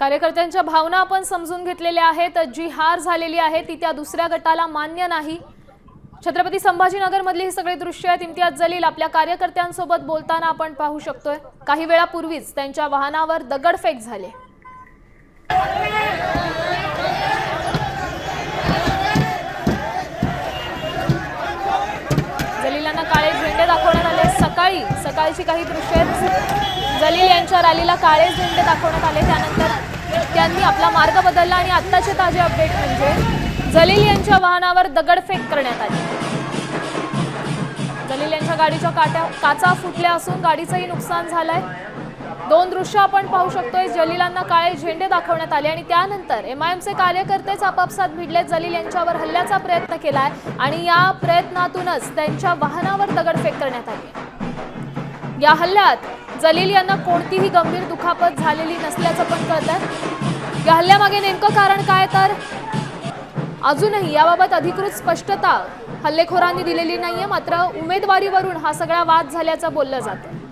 कार्यकर्त्यांच्या भावना आपण समजून घेतलेल्या आहेत। जी हार झालेली आहे ती त्या दुसऱ्या गटाला मान्य नाही। छत्रपती संभाजीनगर मधली ही सगळे दृश्य आहेत। इम्तियाज जलील आपल्या कार्यकर्त्यांसोबत बोलताना आपण पाहू शकतोय। काही वेळापूर्वीच त्यांच्या वाहनावर दगडफेक झाली। जलीलांना काळे झेंडे दाखवण्यात आले। सकाळची काही दृश्य आहेत। जलील यांच्या रॅलीला काळे झेंडे दाखवण्यात आले। त्यानंतर त्यांनी आपला मार्ग बदलला आणि आत्ताचे ताजे अपडेट म्हणजे जलील यांच्या वाहनावर दगडफेक करण्यात आली। जलील यांच्या गाडीच्या काचा फुटल्या असून गाडीचंही नुकसान झालंय। दोन दृश्य आपण पाहू शकतोय। जलीलांना काळे झेंडे दाखवण्यात आले आणि त्यानंतर एमआयएमचे कार्यकर्तेच आपापसात भिडले। जलील यांच्यावर हल्ल्याचा प्रयत्न केलाय आणि या प्रयत्नातूनच त्यांच्या वाहनावर दगडफेक करण्यात आली। या हल्ल्यात जलील यांना कोणतीही गंभीर दुखापत झालेली नसल्याचं पण कळतंय। या हल्ल्यामागे नेमकं कारण काय तर अजूनही याबाबत अधिकृत स्पष्टता हल्लेखोरांनी दिलेली नाहीये। मात्र उमेदवारीवरून हा सगळा वाद झाल्याचं बोललं जातं।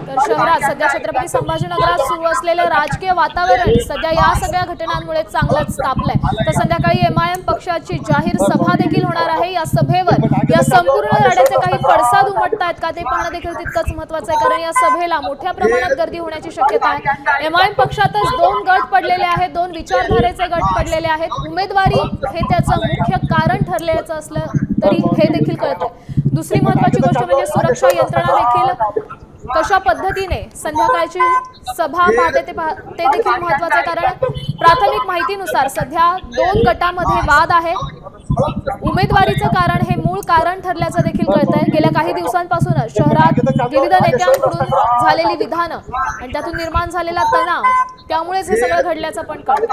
तर शहरात सध्या छत्रपती संभाजीनगरात सुरू असलेलं राजकीय वातावरण सध्या या सगळ्या घटनांमुळे चांगलंच तापलंय। तर संध्याकाळी एमआयएम पक्षाची जाहीर सभा देखील होणार आहे। या सभेवर या संपूर्ण लढ्याचे काही पडसाद उमटतायत का ते पाहणं देखील तितकंच महत्त्वाचं आहे, कारण या सभेला मोठ्या प्रमाणात गर्दी होण्याची शक्यता आहे। एमआयएम पक्षातच दोन गट पडलेले आहेत, दोन विचारधारेचे गट पडलेले आहेत। उमेदवारी हे त्याचं मुख्य कारण ठरल्याचं असलं तरी हे देखील कळतं। दुसरी महत्त्वाची गोष्ट म्हणजे सुरक्षा यंत्रणा देखील कशा पद्धतीने संध्याकाळची सभा पाहते ते देखील महत्त्वाचं आहे, कारण प्राथमिक माहितीनुसार सध्या दोन गटांमध्ये वाद आहे। उमेदवारीचं कारण हे मूळ कारण ठरल्याचं देखील कळतंय। गेल्या काही दिवसांपासूनच शहरात विविध नेत्यांकडून झालेली विधानं आणि त्यातून निर्माण झालेला तणाव त्यामुळेच हे सगळं घडल्याचं पण कळतं।